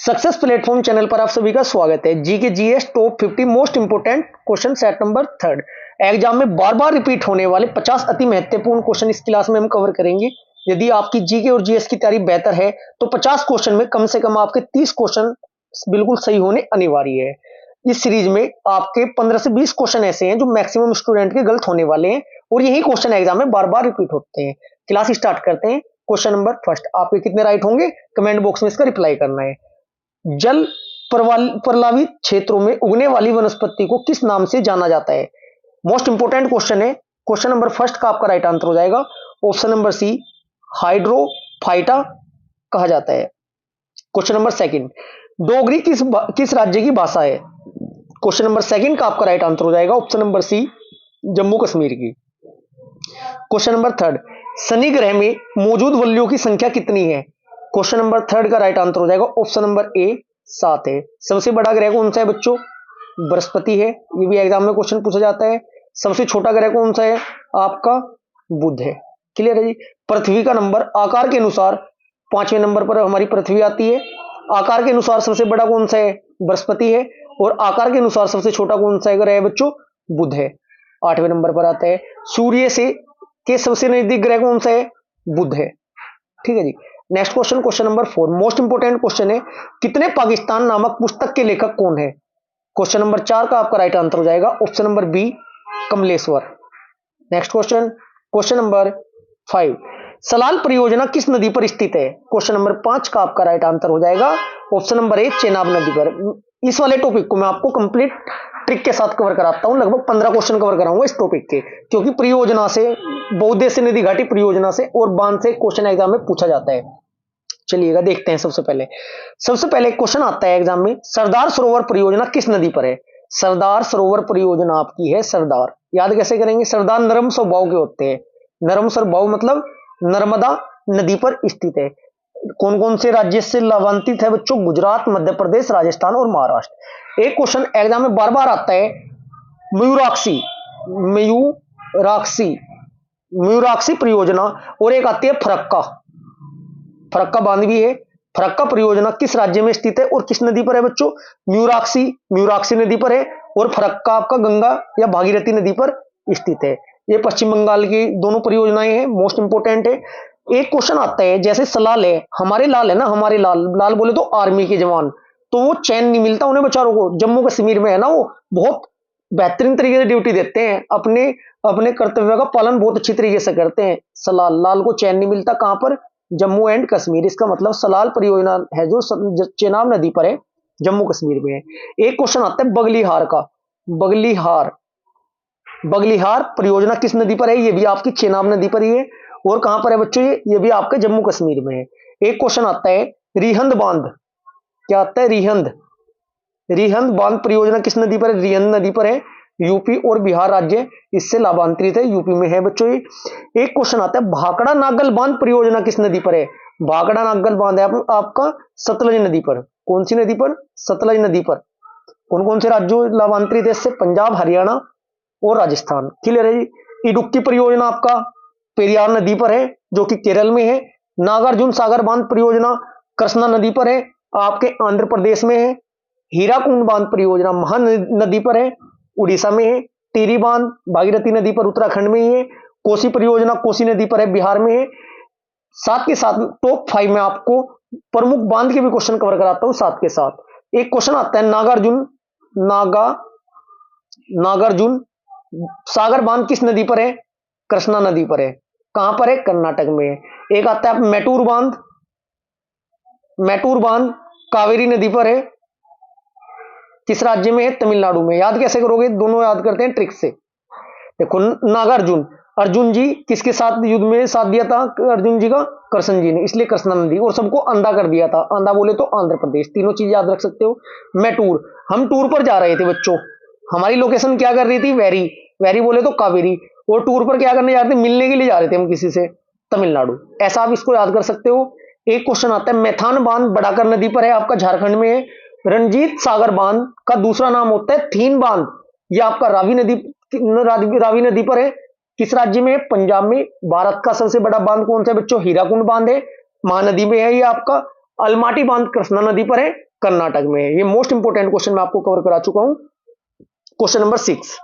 Success platform channel पर आप सभी का स्वागत है। जी के GS top 50 most important question set number 3 exam में बार बार रिपीट होने वाले 50 अति महत्वपूर्ण क्वेश्चन इस क्लास में हम कवर करेंगे। यदि आपकी जीके और जीएस की तैयारी बेहतर है तो 50 क्वेश्चन में कम से कम आपके 30 क्वेश्चन बिल्कुल सही होने अनिवार्य है। इस सीरीज में आपके 15 से 20 क्वेश्चन ऐसे हैं जो मैक्सिमम स्टूडेंट के गलत होने वाले हैं और यही क्वेश्चन एग्जाम में बार बार रिपीट होते हैं। क्लास स्टार्ट करते हैं। क्वेश्चन नंबर फर्स्ट, आपके कितने राइट होंगे कमेंट बॉक्स में इसका रिप्लाई करना है। जल प्रलावित क्षेत्रों में उगने वाली वनस्पति को किस नाम से जाना जाता है? मोस्ट इंपोर्टेंट क्वेश्चन है। क्वेश्चन नंबर फर्स्ट का आपका राइट आंसर हो जाएगा ऑप्शन नंबर सी, हाइड्रोफाइटा कहा जाता है। क्वेश्चन नंबर सेकंड, डोगरी किस राज्य की भाषा है? क्वेश्चन नंबर सेकंड का आपका राइट आंसर हो जाएगा option number C, Jammu Kashmir की। क्वेश्चन नंबर थर्ड, शनि ग्रह में मौजूद वलयों की संख्या कितनी है? क्वेश्चन नंबर थर्ड का राइट आंसर हो जाएगा ऑप्शन नंबर ए, 7 है। सबसे बड़ा ग्रह कौन सा है बच्चों? बृहस्पति है। ये भी एग्जाम में क्वेश्चन पूछा जाता है। सबसे छोटा ग्रह कौन सा है? आपका बुध है। क्लियर है जी। पृथ्वी का नंबर आकार के अनुसार 5वें नंबर पर हमारी पृथ्वी आती है। आकार के अनुसार सबसे बड़ा कौन सा है? बृहस्पति है। और आकार के अनुसार सबसे छोटा कौन सा ग्रह है बच्चों? बुध है। 8वें नंबर पर आता है। सूर्य से के सबसे नजदीक ग्रह कौन सा है? बुध है। ठीक है जी। Next question, question number 4 most important question है। कितने पाकिस्तान नामक पुस्तक के लेखक कौन है? क्वेश्चन नंबर 4 का आपका राइट आंसर हो जाएगा option number B, Kamleshwar. Next question, question number 5 Salal परियोजना किस नदी पर स्थित है? क्वेश्चन नंबर 5 का आपका राइट आंसर हो जाएगा ऑप्शन नंबर ए, चेनाब नदी पर। इस वाले टॉपिक को मैं आपको कंप्लीट ट्रिक के साथ कवर कराता हूं। लगभग 15 क्वेश्चन कवर कराऊंगा इस टॉपिक के, क्योंकि परियोजना से, बहुउद्देश्य नदी घाटी परियोजना से और बांध से क्वेश्चन एग्जाम में पूछा जाता है। चलिएगा देखते हैं। सबसे पहले क्वेश्चन आता है एग्जाम में, सरदार सरोवर परियोजना किस नदी पर है? सरदार सरोवर परियोजना आपकी है सरदार। याद कैसे करेंगे? सरदार नर्म स्वभाव के होते हैं। नर्म स्वभाव मतलब नर्मदा नदी पर स्थित है। कौन कौन से राज्य से लाभान्वित है बच्चों? गुजरात, मध्य प्रदेश, राजस्थान और महाराष्ट्र। एक क्वेश्चन एग्जाम में बार बार आता है, मयूराक्षी मयूराक्षी परियोजना, और एक आती है फरक्का बांध भी है। फरक्का परियोजना किस राज्य में स्थित है और किस नदी पर है बच्चों? मयूराक्षी नदी पर है और फरक्का आपका गंगा या भागीरथी नदी पर स्थित है। ये पश्चिम बंगाल की दोनों परियोजनाएं हैं, मोस्ट इंपोर्टेंट है। एक क्वेश्चन आता है, जैसे सलाल है, हमारे लाल है ना, हमारे लाल बोले तो आर्मी के जवान, तो वो चैन नहीं मिलता उन्हें बेचारों को। जम्मू कश्मीर में है ना, वो बहुत बेहतरीन तरीके से ड्यूटी देते हैं, अपने कर्तव्य का पालन बहुत अच्छी तरीके से करते हैं। सलाल लाल को चैन नहीं मिलता, कहां पर? जम्मू एंड कश्मीर। इसका मतलब सलाल परियोजना है जो चेनाब नदी पर है, जम्मू कश्मीर में है। एक क्वेश्चन आता है बगलिहार का। बगलिहार परियोजना किस नदी पर है? ये भी आपकी चेनाब नदी पर ही है। और कहां पर है बच्चों? ये भी आपके जम्मू कश्मीर में है। एक क्वेश्चन आता है रिहंद बांध। क्या आता है? रिहंद बांध परियोजना किस नदी पर है? रिहंद नदी पर है। यूपी और बिहार राज्य इससे लाभान्वित है, यूपी में है बच्चों ये। एक क्वेश्चन आता है भाखड़ा नागल बांध परियोजना किस नदी पर है? भाखड़ा नागल बांध है आपका सतलज नदी पर। कौन सी नदी पर? सतलज नदी पर। कौन कौन से राज्यों लाभान्वित है इससे? पंजाब, हरियाणा और राजस्थान। क्लियर है जी। इडुक्की परियोजना आपका पेरियार नदी पर है, जो कि केरल में है। नागार्जुन सागर बांध परियोजना कृष्णा नदी पर है, आपके आंध्र प्रदेश में है। हीराकुंड बांध परियोजना महानदी पर है, उड़ीसा में है। टिहरी बांध भागीरथी नदी पर उत्तराखंड में ही है। कोसी परियोजना कोसी नदी पर है, बिहार में है। साथ के साथ टॉप 5 में आपको प्रमुख बांध के भी क्वेश्चन कवर कराता हूं साथ के साथ। एक क्वेश्चन आता है नागार्जुन सागर बांध किस नदी पर है? कृष्णा नदी पर है। कहां पर है? कर्नाटक में है। एक आता है मैटूर बांध कावेरी नदी पर है, किस राज्य में है? तमिलनाडु में। याद कैसे करोगे? दोनों याद करते हैं ट्रिक से। देखो, नागार्जुन, अर्जुन जी किसके साथ युद्ध में साथ दिया था अर्जुन जी का? कृष्ण जी ने, इसलिए कृष्णा नदी। और सबको अंधा कर दिया था, अंधा बोले तो आंध्र प्रदेश। तीनों चीज याद रख सकते हो। मैटूर, हम टूर पर जा रहे थे बच्चों, हमारी लोकेशन क्या कर रही थी? वेरी बोले तो कावेरी। और टूर पर क्या करने जा रहे थे? मिलने के लिए जा रहे थे हम किसी से, तमिलनाडु। ऐसा आप इसको याद कर सकते हो। एक क्वेश्चन आता है मैथान बांध बड़ाकर नदी पर है, आपका झारखंड में है। रंजीत सागर बांध का दूसरा नाम होता है थीन बांध, यह आपका रावी नदी पर है, किस राज्य में है? पंजाब में। भारत का सबसे बड़ा बांध कौन सा है बच्चों? हीराकुंड बांध है, महानदी में है ये आपका। अलमाटी बांध कृष्णा नदी पर है, कर्नाटक में है। ये मोस्ट इंपोर्टेंट क्वेश्चन मैं आपको कवर करा चुका हूं। क्वेश्चन नंबर 6,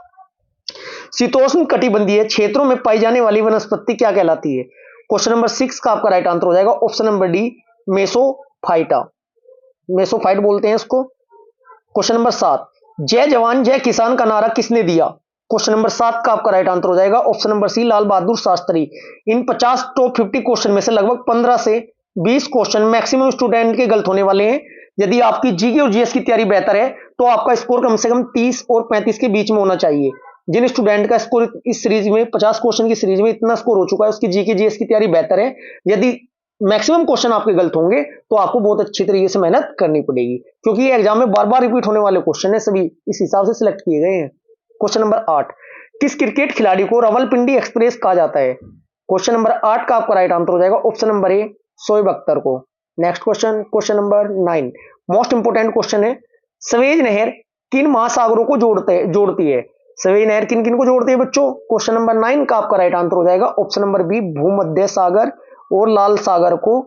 शीतोष्ण कटिबंधीय क्षेत्रों में पाई जाने वाली वनस्पति क्या कहलाती है? क्वेश्चन नंबर 6 का आपका राइट आंसर हो जाएगा ऑप्शन नंबर डी, मेसोफाइटा। मेसोफाइट बोलते हैं इसको। क्वेश्चन नंबर 7, जय जवान जय किसान का नारा किसने दिया? क्वेश्चन नंबर 7 का आपका राइट आंसर हो जाएगा ऑप्शन नंबर सी, लाल बहादुर शास्त्री। इन 50 टॉप 50 क्वेश्चन में से लगभग 15 से 20 क्वेश्चन मैक्सिमम स्टूडेंट के गलत होने वाले हैं। यदि आपकी जीके और जीएस की तैयारी बेहतर है तो आपका स्कोर कम से कम 30 और 35 के बीच में होना चाहिए। जिन स्टूडेंट का स्कोर इस सीरीज में 50 क्वेश्चन की सीरीज में इतना स्कोर हो चुका है, उसकी जीके जीएस की तैयारी बेहतर है। यदि मैक्सिमम क्वेश्चन आपके गलत होंगे तो आपको बहुत अच्छी तरीके से मेहनत करनी पड़ेगी, क्योंकि ये एग्जाम में बार बार रिपीट होने वाले क्वेश्चन है, सभी इस हिसाब से सिलेक्ट किए गए हैं। क्वेश्चन नंबर 8, किस क्रिकेट खिलाड़ी को रावलपिंडी एक्सप्रेस कहा जाता है? क्वेश्चन नंबर 8 का आपका राइट आंसर हो जाएगा option number A, Shoaib Akhtar को। Next question, question number 9, most important question है, सवेज नहर किन महासागरों को जोड़ती है? सवेज नहर किन किन को जोड़ती है बच्चों? क्वेश्चन नंबर 9 का आपका राइट आंसर हो जाएगा ऑप्शन नंबर बी, भूमध्य सागर और लाल सागर को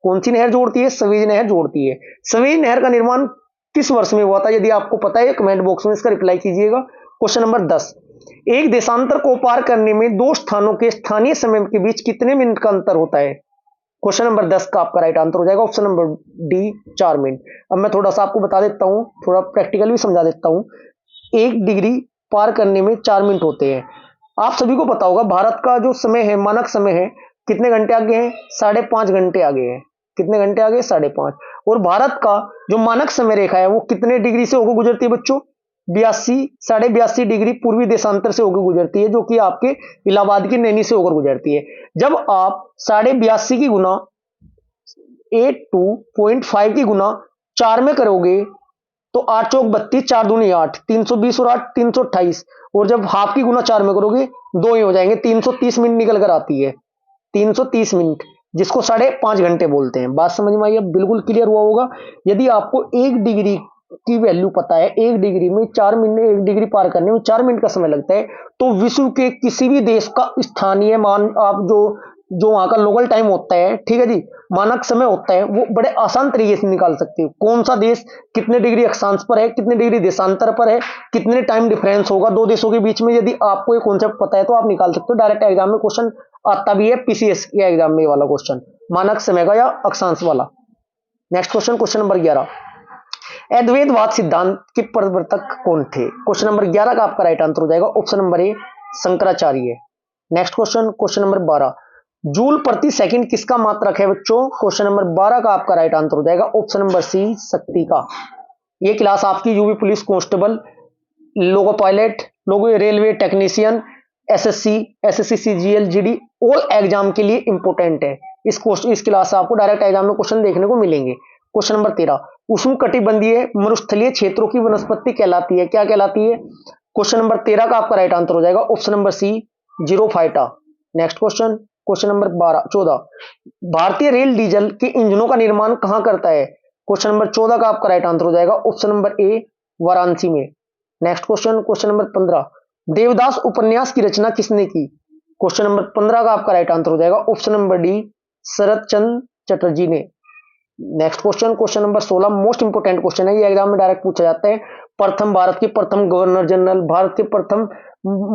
कौन सी नहर जोड़ती है? सवेज नहर जोड़ती है। सवेज नहर का निर्माण किस वर्ष में हुआ था? यदि आपको पता है कमेंट बॉक्स में इसका रिप्लाई कीजिएगा। क्वेश्चन नंबर 10, एक देशांतर को पार करने में दो स्थानों के स्थानीय समय के बीच कितने मिनट का अंतर होता है? क्वेश्चन नंबर 10 का आपका राइट आंसर हो जाएगा ऑप्शन नंबर डी, 4 मिनट। अब मैं थोड़ा सा आपको बता देता हूं, थोड़ा प्रैक्टिकल भी समझा देता हूं। 1 डिग्री पार करने में 4 मिनट होते हैं। आप सभी को पता होगा भारत का जो समय है, मानक समय है, कितने घंटे आगे है? 5.5 घंटे आगे है। कितने घंटे आगे? 5.5। और भारत का जो मानक समय रेखा है वो कितने डिग्री से होकर गुजरती है बच्चों? 82 डिग्री पूर्वी देशांतर से होकर गुजरती है, जो कि आपके इलाहाबाद की नैनी से होकर गुजरती है। जब आप 82.5 की गुना 82.5 की गुना 4 में करोगे तो 8 चौक 32, 4 दूनी 8, 320 और 8 328। और जब हाफ की गुना 4 में करोगे 2 ही हो जाएंगे, 330 मिनट निकल कर आती है। 330 मिनट, जिसको 5.5 घंटे बोलते हैं। बात समझ में आई? अब बिल्कुल क्लियर हुआ होगा। यदि आपको 1 डिग्री की वैल्यू पता है, 1 डिग्री में 4 मिनट, 1 डिग्री पार करने में 4 मिनट का समय लगता है, तो विश्व के किसी भी देश का स्थानीय मान, आप जो वहां का लोकल टाइम होता है, ठीक है जी, मानक समय होता है, वो बड़े आसान तरीके से निकाल सकते हो। कौन सा देश कितने डिग्री अक्षांश पर है, कितने डिग्री देशांतर पर है, कितने टाइम डिफरेंस होगा दो देशों के बीच में, यदि आपको ये कॉन्सेप्ट पता है तो आप निकाल सकते हो। डायरेक्ट एग्जाम में क्वेश्चन आता भी है, पीसीएस के एग्जाम में वाला क्वेश्चन, मानक समय का या अक्षांश वाला। नेक्स्ट क्वेश्चन, क्वेश्चन नंबर 11, अद्वैतवाद सिद्धांत के प्रवर्तक कौन थे? क्वेश्चन नंबर 11 का आपका राइट आंसर हो जाएगा ऑप्शन नंबर ए, Shankaracharya. Next question, question number 12, joule प्रति सेकंड किसका मात्रक है बच्चों? क्वेश्चन नंबर 12 का आपका राइट आंसर हो जाएगा ऑप्शन नंबर सी, शक्ति का। ये क्लास आपकी UP police constable, loco pilot, loco railway technician, SSC CGL GD all exam के लिए इंपोर्टेंट है। इस क्लास से आपको डायरेक्ट एग्जाम में क्वेश्चन देखने को मिलेंगे। क्वेश्चन नंबर 13, उष्णकटिबंधीय मरुस्थलीय क्षेत्रों की वनस्पति कहलाती है, क्या कहलाती है? क्वेश्चन नंबर 13 का आपका राइट आंसर हो जाएगा option number C, xerophyta. Next question, question number 14, भारतीय रेल डीजल के इंजनों का निर्माण कहां करता है? क्वेश्चन नंबर 14 का आपका राइट आंसर हो जाएगा ऑप्शन नंबर ए, वाराणसी में। Next question, question number 15, Devdas उपन्यास की रचना किसने की? क्वेश्चन नंबर 15 का आपका राइट आंसर हो जाएगा ऑप्शन नंबर डी, शरत चंद्र चटर्जी ने। Next question, question number 16, most important question है, ये एग्जाम में डायरेक्ट पूछा जाता है। प्रथम भारत के प्रथम गवर्नर जनरल, भारत के प्रथम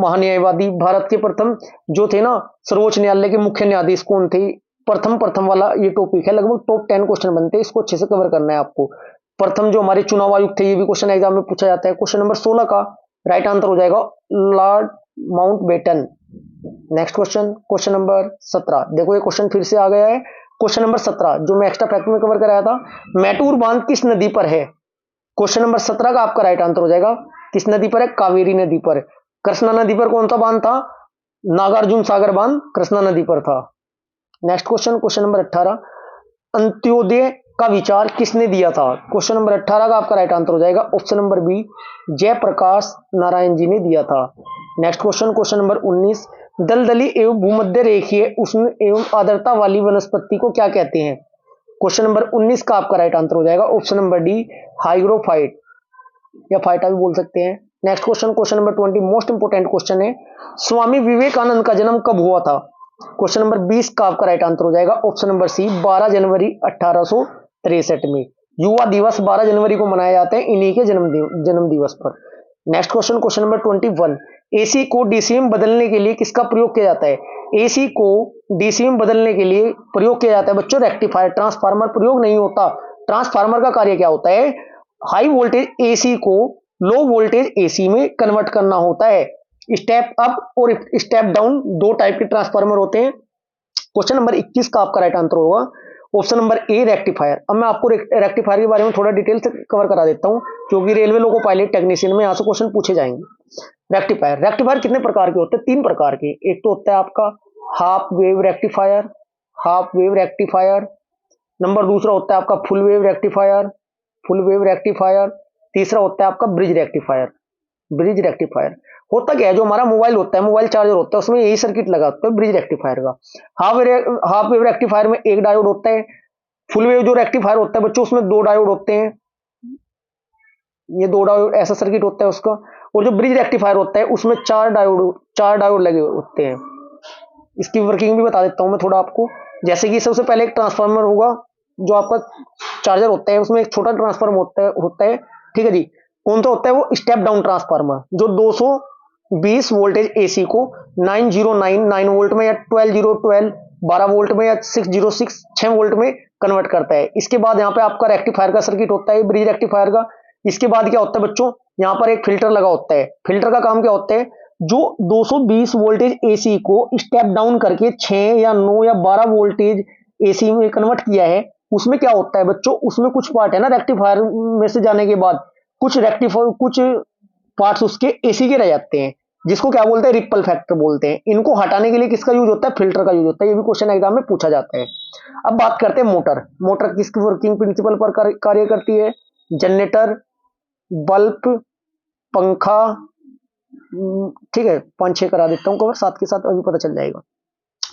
महान्यायवादी, भारत के प्रथम जो थे ना सर्वोच्च न्यायालय के मुख्य न्यायाधीश कौन थे? प्रथम वाला ये टॉपिक है, लगभग टॉप 10 क्वेश्चन बनते हैं, इसको अच्छे से कवर करना है आपको। प्रथम जो हमारे चुनाव आयुक्त थे, ये भी क्वेश्चन एग्जाम में पूछा जाता है। क्वेश्चन नंबर 16 का राइट आंसर हो जाएगा Lord Mountbatten. Next question, question number 17, देखो ये क्वेश्चन फिर से आ गया है। क्वेश्चन नंबर 17 जो मैं एक्स्ट्रा फैक्ट में कवर कराया था, मैटूर बांध किस नदी पर है? क्वेश्चन नंबर 17 का आपका राइट आंसर हो जाएगा किस नदी पर है? कावेरी नदी पर। कृष्णा नदी पर कौन सा बांध था? नागार्जुन सागर बांध कृष्णा नदी पर था। Next question, question number 18, Antyodaya का विचार किसने दिया था? क्वेश्चन नंबर 18 का आपका राइट आंसर हो जाएगा option number B, Jayaprakash Narayan ji ने दिया था। नेक्स्ट क्वेश्चन, क्वेश्चन नंबर 19, दलदली एवं भूमध्य रेखीय उष्ण एवं आर्द्रता वाली वनस्पति को क्या कहते हैं? क्वेश्चन नंबर 19 का आपका राइट आंसर हो जाएगा ऑप्शन नंबर डी, हाइग्रोफाइट या फाइटा भी बोल सकते हैं। Next question, question number 20, most important question है, स्वामी विवेकानंद का जन्म कब हुआ था? क्वेश्चन नंबर 20 का आपका राइट आंसर हो जाएगा ऑप्शन नंबर सी, 12 जनवरी 1863 में। युवा दिवस 12 जनवरी को मनाए जाते हैं इन्हीं के जन्म दिवस पर। Next question, question number 21, AC को डीसी में बदलने के लिए किसका प्रयोग किया जाता है? एसी को डीसी में बदलने के लिए प्रयोग किया जाता है बच्चों रेक्टिफायर। ट्रांसफार्मर प्रयोग नहीं होता। ट्रांसफार्मर का कार्य क्या होता है? हाई वोल्टेज एसी को लो वोल्टेज एसी में कन्वर्ट करना होता है। स्टेप अप और स्टेप डाउन दो टाइप के ट्रांसफार्मर होते हैं। क्वेश्चन नंबर 21 का आपका राइट आंसर होगा ऑप्शन नंबर ए रेक्टिफायर। अब मैं आपको रेक्टिफायर के बारे में थोड़ा डिटेल से कवर करा देता हूं, क्योंकि रेलवे लोको पायलट टेक्नीशियन में यहां से क्वेश्चन पूछे जाएंगे। रेक्टिफायर कितने प्रकार के होते हैं? 3 प्रकार के। एक तो होता है आपका half wave rectifier, half wave rectifier. Number दूसरा होता है आपका full wave rectifier, full wave rectifier. तीसरा होता है आपका ब्रिज रेक्टिफायर, ब्रिज रेक्टिफायर। होता क्या है, जो हमारा मोबाइल होता है, मोबाइल चार्जर होता है, उसमें यही सर्किट लगा होता है ब्रिज रेक्टिफायर का। हाफ वेव रेक्टिफायर में एक डायोड होता है। फुल वेव जो रेक्टिफायर होता है बच्चों, उसमें 2 डायोड होते हैं। ये 2 डायोड, ऐसा सर्किट होता है उसका। और जो ब्रिज रेक्टिफायर होता है उसमें 4 डायोड लगे होते हैं। इसकी वर्किंग भी बता देता हूं मैं थोड़ा आपको। जैसे कि सबसे पहले एक ट्रांसफार्मर होगा, जो आपका चार्जर होता है उसमें एक छोटा ट्रांसफार्मर होता है, ठीक है जी। कौन सा होता है वो? स्टेप डाउन ट्रांसफार्मर, जो 220 वोल्टेज एसी को 9 वोल्ट में या 12 वोल्ट में या 6 वोल्ट में कन्वर्ट करता है। इसके बाद यहाँ पे आपका रेक्टिफायर का सर्किट होता है, ब्रिज रेक्टिफायर का। इसके बाद क्या होता है बच्चों? यहाँ पर एक फिल्टर लगा होता है। फिल्टर का काम क्या होता है? जो 220 वोल्टेज एसी को स्टेप डाउन करके 6 या 9 या 12 वोल्टेज एसी में कन्वर्ट किया है, उसमें क्या होता है बच्चों? उसमें कुछ पार्ट है ना रेक्टिफायर में से जाने के बाद, कुछ पार्ट्स उसके एसी के रह जाते हैं, जिसको क्या बोलते हैं? रिपल फैक्टर बोलते हैं। इनको हटाने के लिए किसका यूज होता है? फिल्टर का यूज होता है। ये भी क्वेश्चन एग्जाम में पूछा जाता है। अब बात करते हैं मोटर। मोटर किसकी वर्किंग प्रिंसिपल पर कार्य करती है? जनरेटर, बल्ब, पंखा, ठीक है, 5-6 करा देता हूं कवर, साथ के साथ अभी पता चल जाएगा।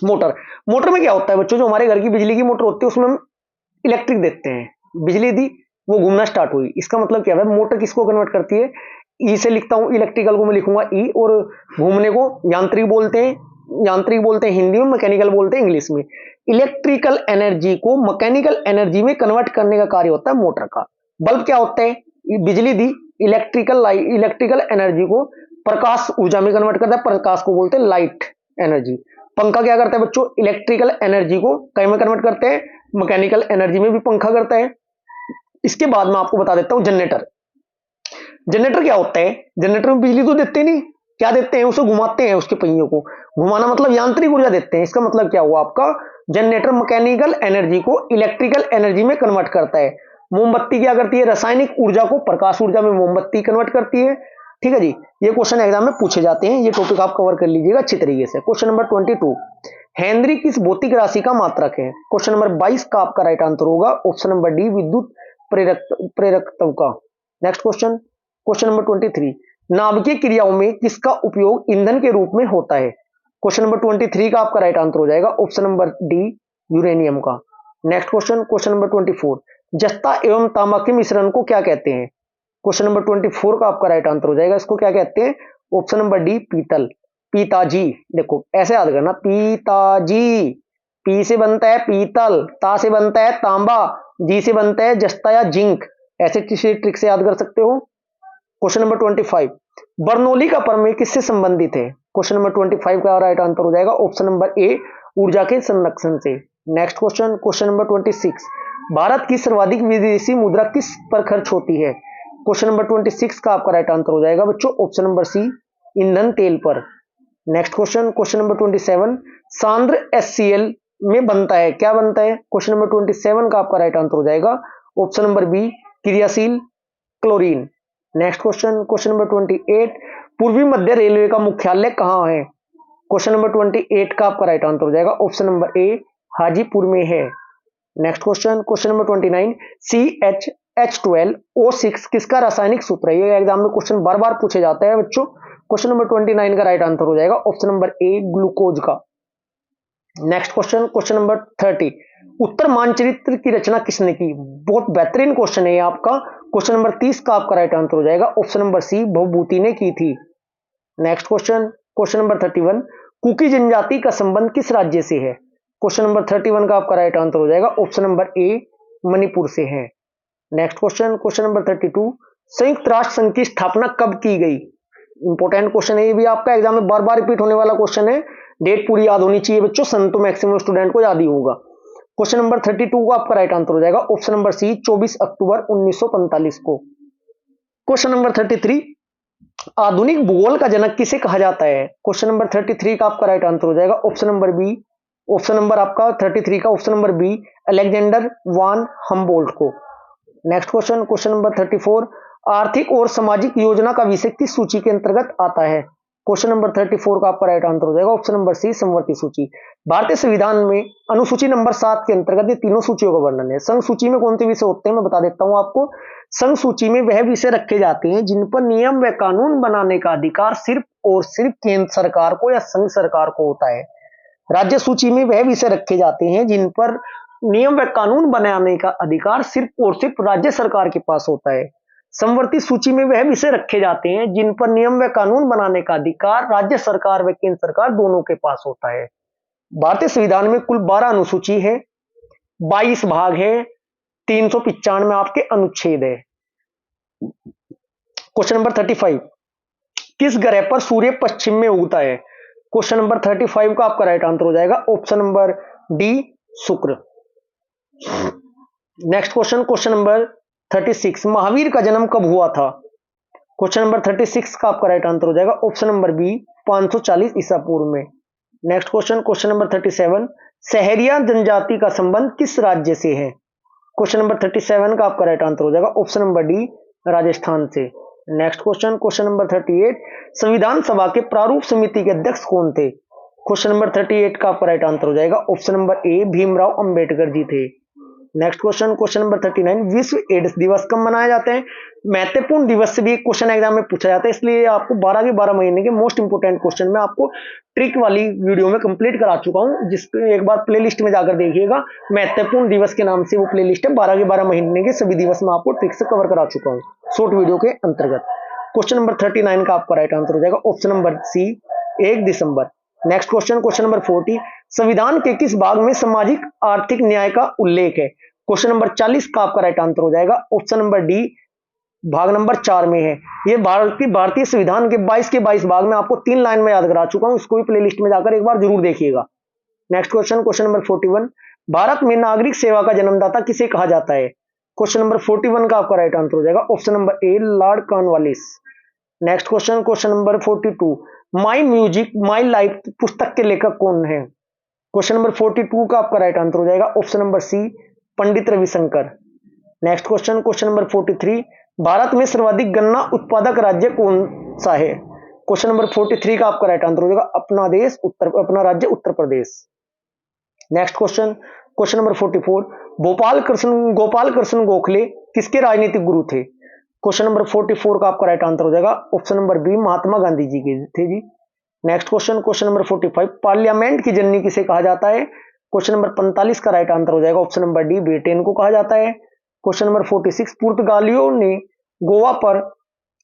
मोटर में क्या होता है बच्चों? जो हमारे घर की बिजली की मोटर होती है उसमें हम इलेक्ट्रिक देते हैं, बिजली दी, वो घूमना स्टार्ट हुई। इसका मतलब क्या है? मोटर किसको कन्वर्ट करती है? ई से लिखता हूं, इलेक्ट्रिकल को मैं लिखूंगा ई, और घूमने को यांत्रिक बोलते हैं, हिंदी में, मैकेनिकल बोलते हैं इंग्लिश में। इलेक्ट्रिकल एनर्जी को मैकेनिकल एनर्जी में कन्वर्ट करने का कार्य होता है मोटर का। बल्ब क्या होता है? बिजली दी, इलेक्ट्रिकल एनर्जी को प्रकाश ऊर्जा में कन्वर्ट करता है, प्रकाश को बोलते हैं लाइट एनर्जी। पंखा क्या करता है बच्चों? इलेक्ट्रिकल एनर्जी को कई में कन्वर्ट करते हैं, मैकेनिकल एनर्जी में भी पंखा करता है। इसके बाद मैं आपको बता देता हूं जनरेटर। जनरेटर क्या होता है? जनरेटर में बिजली तो देते नहीं, क्या देते हैं? उसे घुमाते हैं, उसके पहियों को घुमाना मतलब यांत्रिक ऊर्जा देते हैं। इसका मतलब क्या हुआ आपका? जनरेटर मैकेनिकल एनर्जी को इलेक्ट्रिकल एनर्जी में कन्वर्ट करता है। मोमबत्ती क्या करती है? रासायनिक ऊर्जा को प्रकाश ऊर्जा में मोमबत्ती कन्वर्ट करती है, ठीक है जी। ये क्वेश्चन एग्जाम में पूछे जाते हैं, ये टॉपिक आप कवर कर लीजिएगा अच्छी तरीके से। क्वेश्चन नंबर 22, हेनरी किस भौतिक राशि का मात्रक है? क्वेश्चन नंबर 22 का आपका राइट आंसर होगा ऑप्शन नंबर डी, विद्युत प्रेरकत्व का। नेक्स्ट क्वेश्चन, क्वेश्चन नंबर 23, नाभिकीय क्रियाओं में किसका उपयोग ईंधन के रूप में होता है? क्वेश्चन नंबर 23 का आपका राइट आंसर हो जाएगा ऑप्शन नंबर डी, यूरेनियम का। नेक्स्ट क्वेश्चन, क्वेश्चन नंबर 24, जस्ता एवं तांबा के मिश्रण को क्या कहते हैं? क्वेश्चन नंबर 24 का आपका राइट आंसर हो जाएगा, इसको क्या कहते हैं? ऑप्शन नंबर डी, पीतल, पिताजी। देखो ऐसे याद करना, पिताजी। पी से बनता है पीतल, ता से बनता है तांबा, जी से बनता है जस्ता या जिंक। ऐसे किसी ट्रिक से याद कर सकते हो। क्वेश्चन नंबर 25, बर्नौली का प्रमेय किससे संबंधित है? क्वेश्चन नंबर 25 का राइट आंसर हो जाएगा ऑप्शन नंबर ए, ऊर्जा के संरक्षण से। Next question, question number 26, Bharat की सर्वाधिक विदेशी मुद्रा किस पर खर्च होती है? क्वेश्चन नंबर 26 का आपका राइट आंसर हो जाएगा बच्चों ऑप्शन नंबर सी, ईंधन तेल पर। Next question, question number 27, सांद्र HCl में बनता है, क्या बनता है? क्वेश्चन नंबर 27 का आपका राइट आंसर हो जाएगा ऑप्शन नंबर बी, क्रियाशील chlorine. Next question, question number 28, पूर्वी मध्य रेलवे का मुख्यालय कहां है? क्वेश्चन नंबर 28 का आपका राइट आंसर हो जाएगा ऑप्शन नंबर ए, हाजीपुर में है। Next question, question number 29, CHH12O6 किसका रासायनिक सूत्र है? ये एग्जाम में क्वेश्चन बार बार पूछे जाते हैं बच्चों। क्वेश्चन नंबर 29 का राइट आंसर हो जाएगा ऑप्शन नंबर ए, ग्लूकोज का। नेक्स्ट क्वेश्चन, क्वेश्चन नंबर 30, उत्तर मानचित्र की रचना किसने की? बहुत बेहतरीन क्वेश्चन है ये आपका। क्वेश्चन नंबर 30 का आपका राइट आंसर हो जाएगा ऑप्शन नंबर सी, भवभूति ने की थी। Next question, question number 31, Kuki जनजाति का संबंध किस राज्य से है? क्वेश्चन नंबर 31 का आपका राइट आंसर हो जाएगा ऑप्शन नंबर ए, मणिपुर से है। नेक्स्ट क्वेश्चन, क्वेश्चन नंबर 32, संयुक्त राष्ट्र संघ की स्थापना कब की गई? इंपॉर्टेंट क्वेश्चन है ये भी, आपका एग्जाम में बार बार रिपीट होने वाला क्वेश्चन है, डेट पूरी याद होनी चाहिए बच्चों, सन तो मैक्सिमम स्टूडेंट को याद ही होगा। क्वेश्चन नंबर 32 का आपका राइट आंसर हो जाएगा ऑप्शन नंबर सी, 24 अक्टूबर 1945 को। क्वेश्चन नंबर 33, आधुनिक भूगोल का जनक किसे कहा जाता है? क्वेश्चन नंबर 33 का आपका राइट आंसर हो जाएगा option number B, option number आपका 33 का option number B, Alexander von Humboldt को। नेक्स्ट क्वेश्चन, क्वेश्चन नंबर 34, आर्थिक और सामाजिक योजना का विषय किस सूची के अंतर्गत आता है? क्वेश्चन नंबर 34 का आपका राइट आंसर हो जाएगा ऑप्शन नंबर सी, समवर्ती सूची। भारतीय संविधान में अनुसूची नंबर 7 के अंतर्गत ये तीनों सूचियों का वर्णन है। संघ सूची में कौन से विषय होते हैं मैं बता देता हूं आपको। संघ सूची में वह विषय रखे जाते हैं जिन पर नियम व कानून बनाने का अधिकार सिर्फ और सिर्फ केंद्र सरकार को या संघ सरकार को होता है। राज्य सूची में वह विषय रखे जाते हैं जिन पर नियम व कानून बनाने का अधिकार सिर्फ और सिर्फ राज्य सरकार के पास होता है। समवर्ती सूची में वह विषय रखे जाते हैं जिन पर नियम व कानून बनाने का अधिकार राज्य सरकार व केंद्र सरकार दोनों के पास होता है। भारतीय संविधान में कुल 12 अनुसूची है, 22 भाग है, 395 आपके अनुच्छेद है। क्वेश्चन नंबर 35, किस ग्रह पर सूर्य पश्चिम में उगता है? क्वेश्चन नंबर 35 का आपका राइट आंसर हो जाएगा ऑप्शन नंबर डी, शुक्र। Next question, question number 36, Mahavir का जन्म कब हुआ था? क्वेश्चन नंबर 36 का आपका राइट आंसर हो जाएगा ऑप्शन नंबर बी, 540 ईसा पूर्व में। Next question, question number 37, Sahariya जनजाति का संबंध किस राज्य से है? क्वेश्चन नंबर 37 का आपका राइट आंसर हो जाएगा ऑप्शन नंबर डी, राजस्थान से। नेक्स्ट क्वेश्चन, क्वेश्चन नंबर 38, संविधान सभा के प्रारूप समिति के अध्यक्ष कौन थे? क्वेश्चन नंबर 38 का आपका राइट आंसर हो जाएगा option number A, Bhimrao Ambedkar ji थे। नेक्स्ट क्वेश्चन, क्वेश्चन नंबर 39, विश्व एड्स दिवस कब मनाए जाते हैं? महत्वपूर्ण दिवस से भी एक क्वेश्चन एग्जाम में पूछा जाता है, इसलिए आपको 12 के 12 महीने के मोस्ट इंपोर्टेंट क्वेश्चन में आपको ट्रिक वाली वीडियो में कंप्लीट करा चुका हूं, जिसको एक बार प्लेलिस्ट में जाकर देखिएगा। महत्वपूर्ण दिवस के नाम से वो प्लेलिस्ट है, 12 के 12 महीने के सभी दिवस में आपको ट्रिक से कवर करा चुका हूं शॉर्ट वीडियो के अंतर्गत। क्वेश्चन नंबर 39 का आपका राइट आंसर हो जाएगा ऑप्शन नंबर सी, 1 दिसंबर। नेक्स्ट क्वेश्चन, क्वेश्चन नंबर 40, संविधान के किस भाग में सामाजिक आर्थिक न्याय का उल्लेख है? क्वेश्चन नंबर 40 का आपका राइट आंसर हो जाएगा ऑप्शन नंबर डी, भाग नंबर 4 में है। ये भारतीय संविधान के 22 के 22 भाग में आपको 3 लाइन में याद करा चुका हूं, इसको भी प्लेलिस्ट में जाकर एक बार जरूर देखिएगा। Next question, question number 41, Bharat में नागरिक सेवा का जन्मदाता किसे कहा जाता है? क्वेश्चन नंबर 41 का आपका राइट आंसर हो जाएगा option number A, Lord Cornwallis. Next question, question number 42, my music my life पुस्तक के लेखक कौन है? क्वेश्चन नंबर 42 का आपका राइट आंसर हो जाएगा option number C, Pandit Ravishankar. Next question, question number 43, Bharat में सर्वाधिक गन्ना उत्पादक राज्य कौन सा है? क्वेश्चन नंबर 43 का आपका राइट आंसर हो जाएगा अपना राज्य Uttar Pradesh. Next question, question number 44, Gopal Krishna Gokhale किसके राजनीतिक गुरु थे? क्वेश्चन नंबर 44 का आपका राइट आंसर हो जाएगा option number B, Mahatma Gandhi ji के थे जी। Next question, question number 45, parliament की जननी किसे कहा जाता है? क्वेश्चन नंबर 45 का राइट आंसर हो जाएगा ऑप्शन नंबर डी, ब्रिटेन को कहा जाता है। क्वेश्चन नंबर 46, पुर्तगालियों ने गोवा पर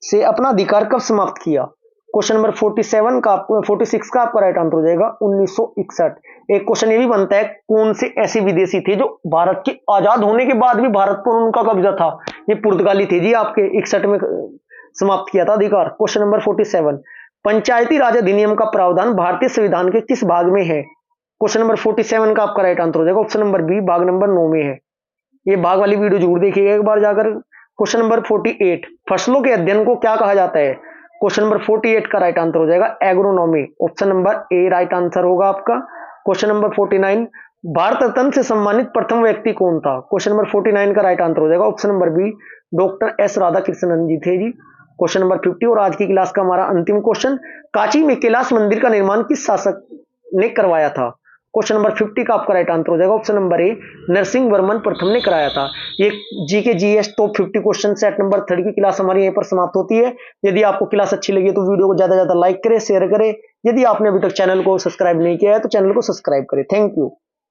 से अपना अधिकार कब समाप्त किया? क्वेश्चन नंबर 46 का आपका राइट आंसर हो जाएगा 1961। एक क्वेश्चन ये भी बनता है, कौन से ऐसे विदेशी थे जो भारत के आजाद होने के बाद भी भारत पर उनका कब्जा था? ये पुर्तगाली थे जी, आपके 61 में समाप्त किया था अधिकार। क्वेश्चन नंबर 47, पंचायती राज अधिनियम का प्रावधान भारतीय संविधान के किस भाग में है? क्वेश्चन नंबर 47 का आपका राइट आंसर हो जाएगा ऑप्शन नंबर बी, भाग नंबर 9 में है। ये भाग वाली वीडियो जरूर देखिएगा एक बार जाकर। क्वेश्चन नंबर 48, फसलों के अध्ययन को क्या कहा जाता है? क्वेश्चन नंबर 48 का राइट आंसर हो जाएगा एग्रोनॉमी, ऑप्शन नंबर ए राइट आंसर होगा आपका। क्वेश्चन नंबर 49, भारत रत्न से सम्मानित प्रथम व्यक्ति कौन था? क्वेश्चन नंबर 49 का राइट आंसर हो जाएगा option number B, doctor S Radhakrishnan ji थे जी। क्वेश्चन नंबर 50 और आज की क्लास का हमारा अंतिम क्वेश्चन, कांची में कैलाश मंदिर का निर्माण किस शासक ने करवाया था? क्वेश्चन नंबर 50 का आपका राइट आंसर हो जाएगा option number A, Narasimha Varman प्रथम ने कराया था। ये GK GS top 50 question set number 3 की क्लास हमारी यहीं पर समाप्त होती है। यदि आपको क्लास अच्छी लगी तो वीडियो को ज्यादा से ज्यादा लाइक करें, शेयर करें। यदि आपने अभी तक चैनल को सब्सक्राइब नहीं किया है तो चैनल को सब्सक्राइब करें। Thank you.